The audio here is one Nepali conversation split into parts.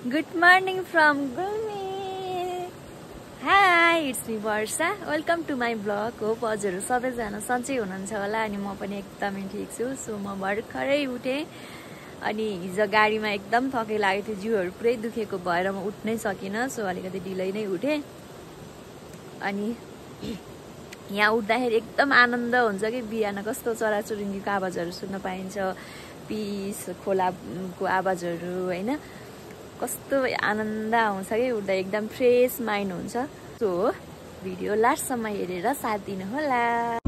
Good morning from Gulmi. Hi, it's me Varsha. Welcome to my vlog. Hope हजुरहरु सबैजना सन्चै हुनुहुन्छ होला अनि म पनि एकदमै ठीक छु। सो म भर्खरै उठे अनि हिजो गाडीमा एकदम थकै लागेको थियो, जिउहरु पुरै दुखेको भएर म उठ्नै सकिन। सो अलिकति ढिलै नै उठे अनि यहाँ उठ्दाखेरि एकदम आनन्द हुन्छ कि बिहान कस्तो चराचुरुङ्गीको आवाजहरु सुन्न पाइन्छ, पिस खोलाको आवाजहरु हैन, कस्तो आनन्द आउँछ कि उठ्दा एकदम फ्रेश माइन्ड हुन्छ। सो भिडियो लास्टसम्म हेरेर साथ दिनु होला।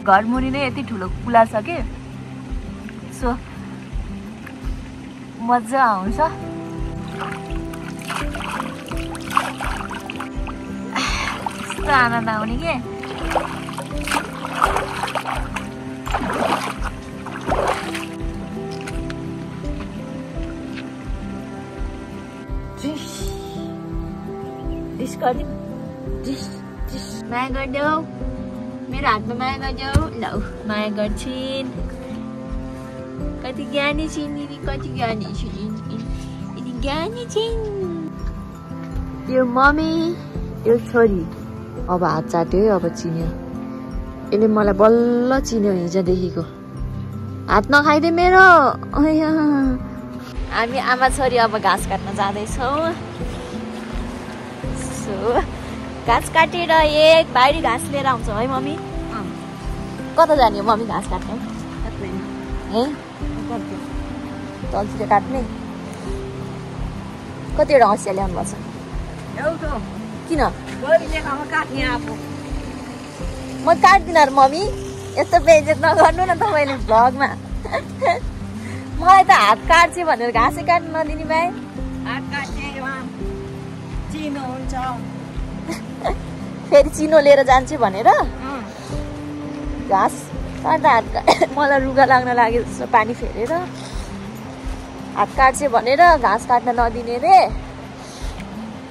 घर मुनि नै यति ठुलो कुला छ के, सो मजा आउँछ। यस्तो आनन्द आउने के माया गरिदेऊ, मेरो हातमा माया गरिदेऊ। ल माया गर्छिन्। कति ज्ञानी छिन् यिनी, कति ज्ञानी छिन् यिनी, ज्ञानी छिन्। यो मम्मी, यो छोरी। अब हात चाट्यो है, अब चिन्यो। यसले मलाई बल्ल चिन्यो हिजोदेखिको। हात नखाइदे मेरो। हामी आमा छोरी अब घाँस काट्न जाँदैछौँ। सो घाँस काटेर एक बारी घाँस लिएर आउँछौँ है मम्मी। कता जाने हो मम्मी घाँस काट्ने? तलतिर काट्ने। कतिवटा हँसिया ल्याउनु पर्छ? किन म काट्दिनँ र मम्मी, यस्तो बेइज्जत नगर्नु न तपाईँले भ्लगमा। मलाई त हात काट्छ भनेर घाँसै काट्नु नदिने भाइ। हात काट्ने चिनो हुन्छ, फेरि चिनो लिएर जान्छु भनेर घाँस काट्दा मलाई रुगा लाग्न लाग्यो जस्तो पानी फेरेर हात काट्छ भनेर घाँस काट्न नदिने रे।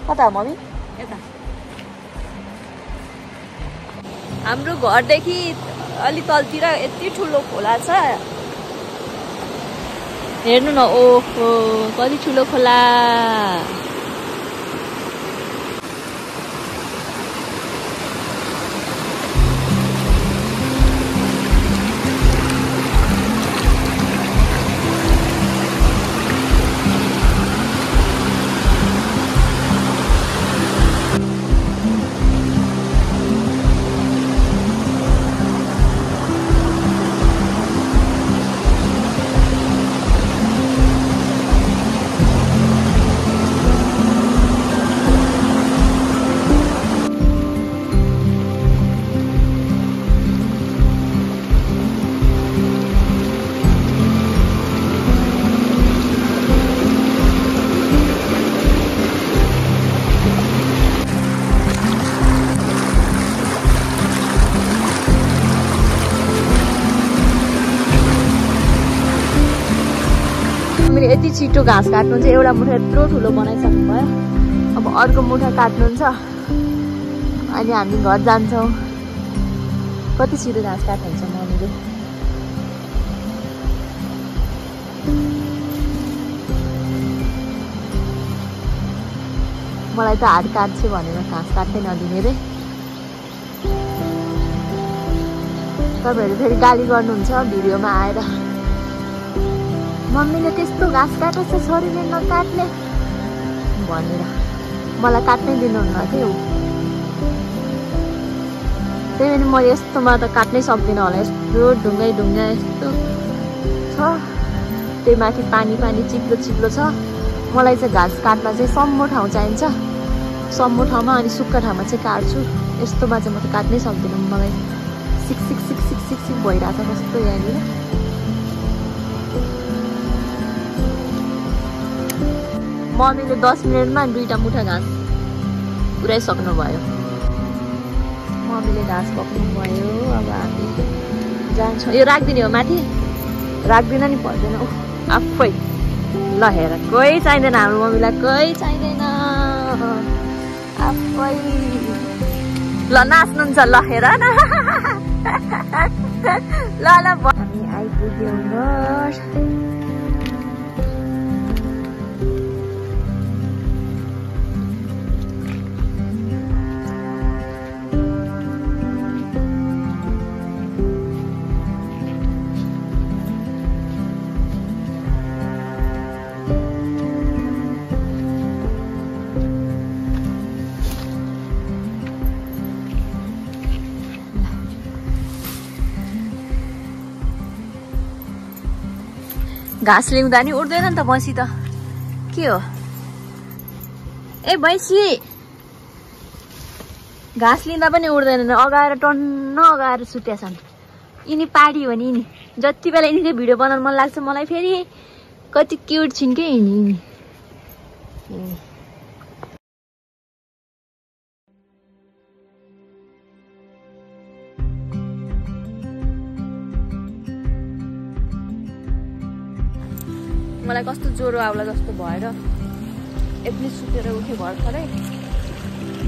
कता हो मम्मी? यता हाम्रो घरदेखि अलि तलतिर यति ठुलो खोला छ, हेर्नु न। ओहो कति ठुलो खोला। यति छिटो घाँस काट्नुहुन्छ, एउटा मुठा यत्रो ठुलो बनाइसक्नु भयो। अब अर्को मुठा काट्नुहुन्छ अनि हामी घर जान्छौँ। कति छिटो घाँस काट्नुहुन्छ मम्मीले। मलाई त हात काट्छ भनेर घाँस काट्नै नदिने रे। तपाईँहरू फेरि गाली गर्नुहुन्छ भिडियोमा आएर, मम्मीले त्यस्तो घाँस काटेछ छोरीले नकाट्ने भनेर। मलाई काट्नै दिनुहुन्न थियो। त्यही भएर म यस्तोमा त काट्नै सक्दिनँ होला। यस्तो ढुङ्गै ढुङ्गा यस्तो छ, त्यही माथि पानी पानी चिप्लो चिप्लो छ। मलाई चाहिँ घाँस काट्न चाहिँ सम्मो ठाउँ चाहिन्छ, सम्मो ठाउँमा अनि सुक्खा ठाउँमा चाहिँ काट्छु। यस्तोमा चाहिँ म त काट्नै सक्दिनँ। मलाई सिक सिक सिक सिक सिक सिक भइरहेको छ कस्तो यहाँनिर। मम्मीले 10 मिनेटमा 2टा मुठा घाँस पुरै सक्नुभयो। मम्मीले घाँस पक्नु भयो। अब हामी जान्छौँ। यो राखिदिने हो माथि? राख्दिन नि पर्दैन आफै। ल हेर कोही चाहिँदैन हाम्रो मम्मीलाई, कोही चाहिँदैन आफै। ल नाच्नुहुन्छ ल हेर न। ल ल हामी आइपुग्यौँ घर। घाँस ल्याउँदा नि उड्दैन नि त भैँसी त। के हो ए भैँसी? घाँस लिँदा पनि उड्दैन, अगाएर टन्न अगाएर सुत्या छन्। यिनी पाडी हो नि यिनी। जति बेला यिनीकै भिडियो बनाउनु मन लाग्छ मलाई फेरि। कति क्युट छिन् के यिनी। मलाई कस्तो ज्वरो आउला जस्तो भएर एक्लै सुतेर उठेँ भर्खरै।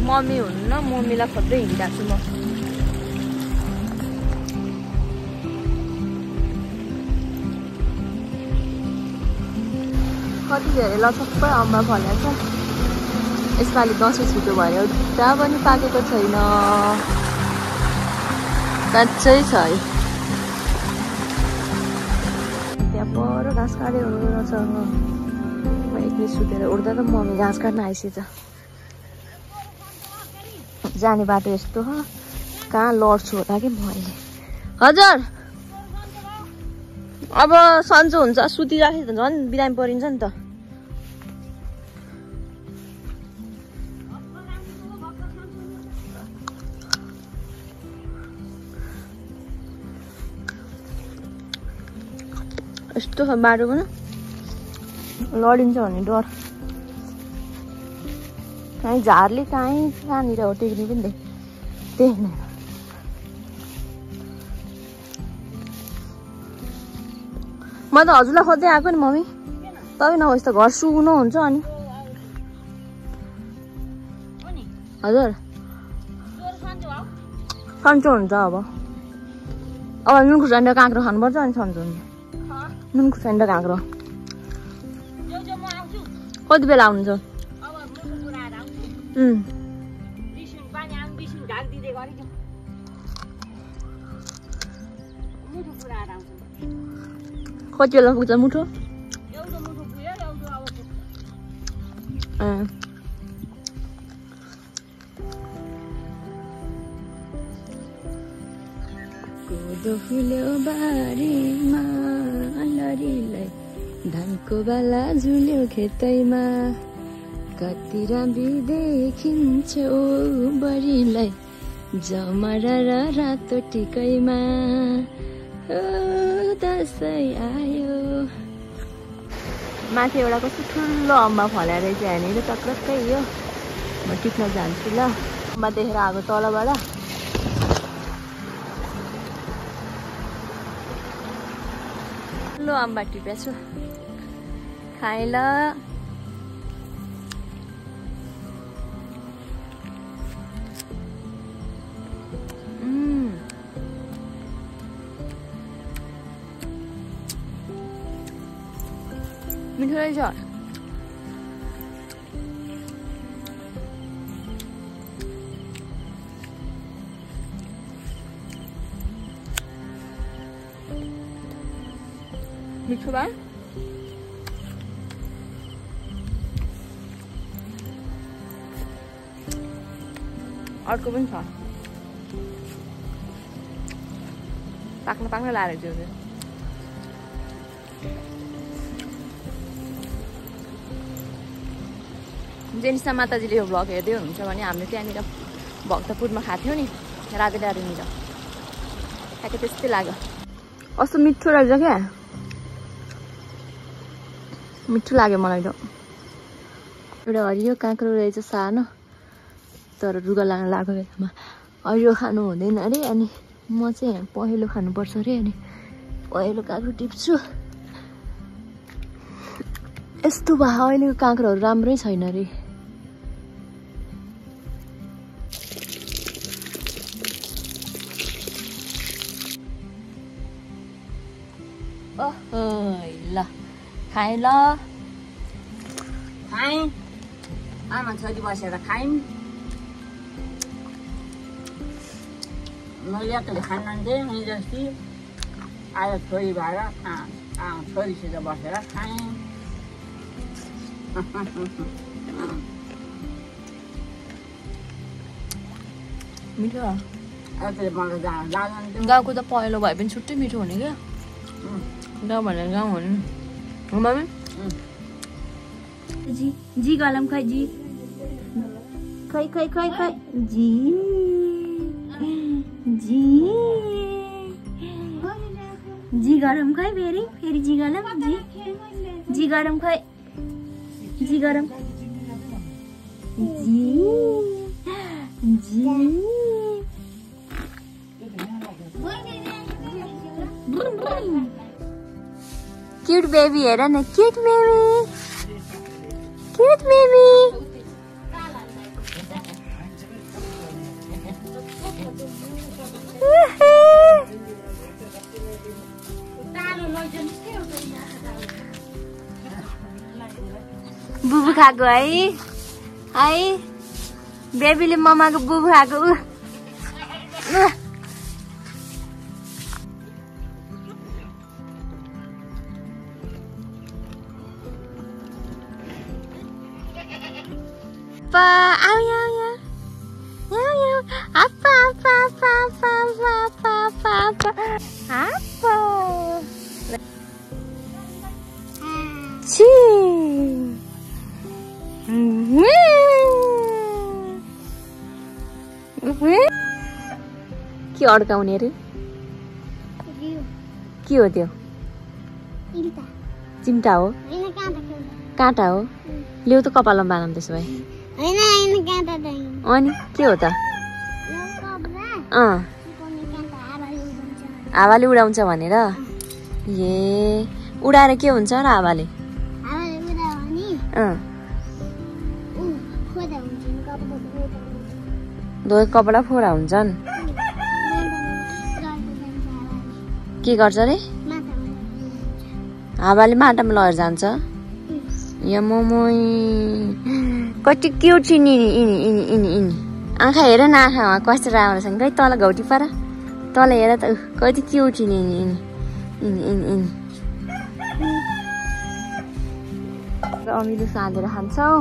मम्मी हुन्न, मम्मीलाई खोज्दै हिँडिरहेको छु म। कति धेरै लचक्कै अम्बा फलेको छ। यसपालि दसैँ छिटो भयो, एउटा पनि पाकेको छैन, काँचै छ है। पर घाँस काट्यो रहेछ। म एक्लै सुतेर उड्दा त मम्मी घाँस काट्न आइसकेछ। जाने बाटो यस्तो हो, कहाँ लड्छु होला कि म अहिले। हजुर अब सन्चो हुन्छ, सुतिराखेँ त झन् बिरामी परिन्छ नि त। यस्तो बाटो पनि लडिन्छ भन्ने डर। कहीँ झारले कहीँ कहाँनिर हो टेक्ने पनि देख्दैन। म त हजुरलाई खोज्दै आएको नि मम्मी। तपाईँ नहोस् त घर सुक्नु हुन्छ अनि। हजुर सन्चो हुन्छ। अब नुन खुर्सानी र काँक्रो खानुपर्छ अनि सन्चो हुन्छ। नुन खुर्सानी र काँक्रो। कति बेला आउनुहुन्छ? कति बेला पुग्छ मुठो? कोदो फुल्यो बारीमा लरीलाई, धानको बाला झुल्यो खेतैमा, कति राम्री देखिन्छ ओ बरीलाई, जमरा र रातो टिकैमा, दसैँ आयो। माथि एउटा कस्तो ठुलो अम्बा फलेर रहेछ यहाँनिर, टक्रक्कै यो। म टिप्न जान्छु ल। अम्बा देखेर आएको तलबाट। ठुलो अम्बा टिपेछु, खाएँ ल। मिठो रहेछ। मिठो बा। अर्को पनि छ, पाक्न लाएर त्यो जेनिसा माताजीले यो भ्लग हेर्दै हुनुहुन्छ भने हामीले त्यहाँनिर भक्तपुरमा खाएको थियौँ नि, राजाडाँडीनिर। ठ्याक्कै त्यस्तै लाग्यो। कस्तो मिठो रहेछ क्या, मिठो लाग्यो मलाई त। एउटा हरियो काँक्रो रहेछ सानो, तर रुगा लागेको बेलामा अहिरो खानु हुँदैन अरे अनि म चाहिँ पहेँलो खानुपर्छ अरे अनि पहेँलो काँक्रो टिप्छु यस्तो भए अहिलेको काँक्रोहरू राम्रै छैन अरे ल खाएँ ल खाएँ आमा छोरी बसेर खायौँ मैले एक्लै खान्थे हिजोस्ति आज छोरी भएर छोरीसित बसेर खाएँ मिठो एक्लै बनाएर जान्थ्यो गाउँको त पहेँलो भए पनि छुट्टै मिठो हुने क्या गाउँ भनेर गाउँ हुने हो मम्मी जी गलम खै जी खै खै खै खै जी जी जी गरम खै फेरि फेरि जी गरम जी गरम खै जी गरम जी जी क्यूट बेबी हेर न क्यूट बेबी क्यूट बेबी बुबु खाएको है बेबीले ममाको बुबु खाएको के अड्काउने अरे के हो त्यो चिम्टा हो काँटा हो ल्याउ त कपालमा बाँधौँ त्यसो भए अनि के हो त हावाले उडाउँछ भनेर ए उडाएर के हुन्छ र हावाले धोएको कपडा फोरा हुन्छन् के गर्छ रे हावाले माटामा लगेर जान्छ या मोमोइ कति क्युट छ नि आँखा हेर न आँखामा कस्तो राम्रो छ नि खै तल घौटी पार तल हेर त कति क्युट छ नि अमिलो साँधेर खान्छौँ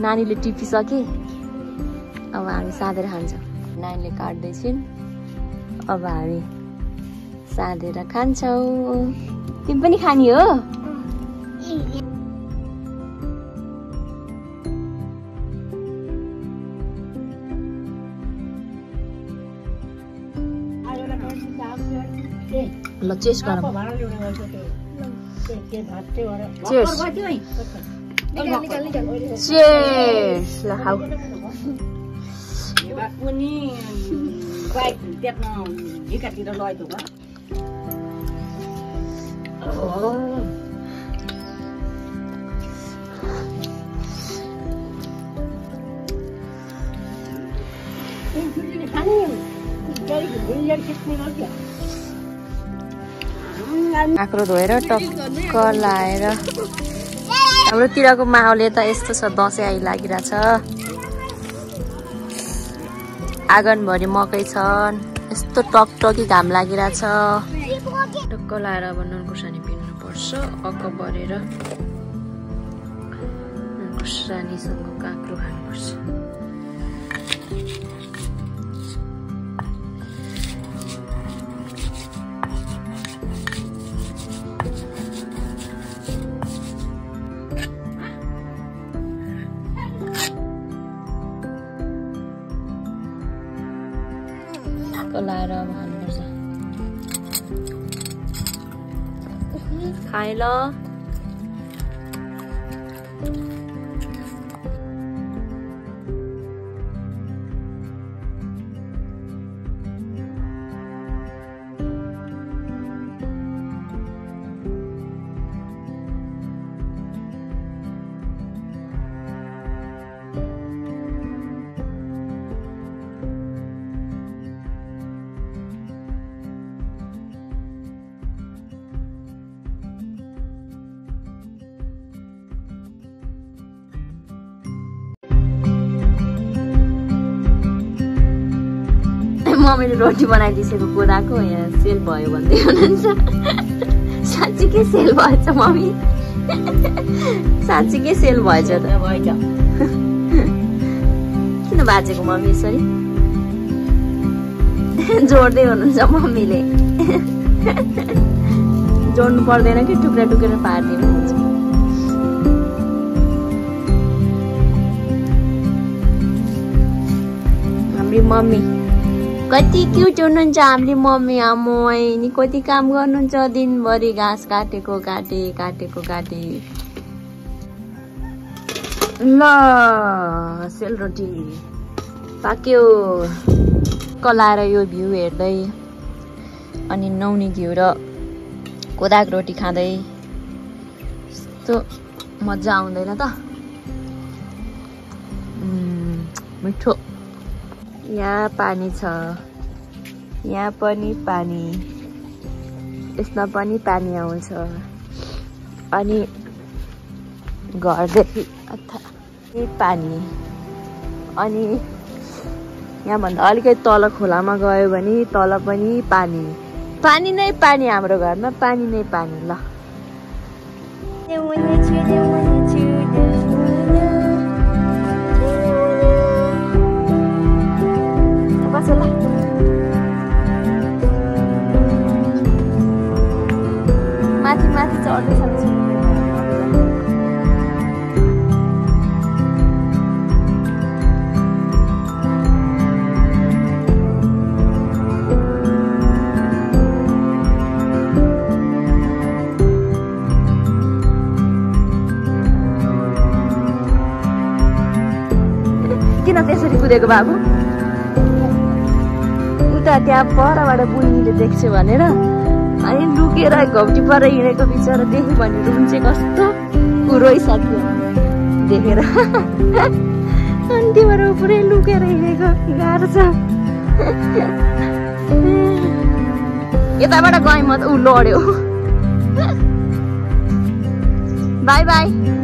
नानीले टिपिसके अब हामी साँधेर खान्छौँ नानीले काट्दैछिन् अब हामी साँधेर खान्छौँ तिमी पनि खाने हो ल चेस गरौँ चेस चेस ल खाऊ पनि बाइक देख्न झिकातिर लगेको भयो काँक्रो धोएर टक्क लाएर हाम्रोतिरको माहौल त यस्तो छ दसैँ आइलागिरहेछ आँगनभरि मकै छन् यस्तो टकटकी घाम लागिरहेछ टक्क लाएर अब नुन खुर्सानी पिन्नु पर्छ अक्क बरेर नुन खुर्सानीसँग काँक्रो खानुपर्छ लाएर अब खानुपर्छ खाए ल मम्मीले रोटी बनाइदिएको कोदाको यहाँ सेल भयो भन्दै हुनुहुन्छ साँच्चीकै सेल भएछ मम्मी साँच्चीकै सेल भएछ त भएछ किन बाजेको मम्मी यसरी जोड्दै हुनुहुन्छ मम्मीले जोड्नु पर्दैन कि टुक्रा टुक्रा पारिदिनुहुन्छ हाम्रो मम्मी कति क्युट हुनुहुन्छ हाम्रो मम्मी आमै नि कति काम गर्नुहुन्छ दिनभरि घाँस काटेको काटे ल सेलरोटी पाक्यो कलाएर यो भ्यू हेर्दै अनि नुहाउने घिउ र कोदाको रोटी खाँदै यस्तो मजा आउँदैन त मिठो यहाँ पानी छ यहाँ पनि पानी यसमा पनि पानी आउँछ अनि घरदेखि पानी अनि यहाँभन्दा अलिकति तल खोलामा गयो भने तल पनि पानी पानी नै पानी हाम्रो घरमा पानी नै पानी ल माथि माथि चढ्दै सक्छु किन त्यसरी कुदेको बाबु उता त्यहाँ परबाट बुढीले देख्छु भनेर अनि लुकेर घौटी पर हिँडेको बिचरा देख्यो भने रुन्छ कस्तो रोइसक्यो देखेर अनि त्यहाँबाट पुरै लुकेर हिँडेको गाह्रो छ यताबाट गएँ म त ऊ लड्यो बाई बाई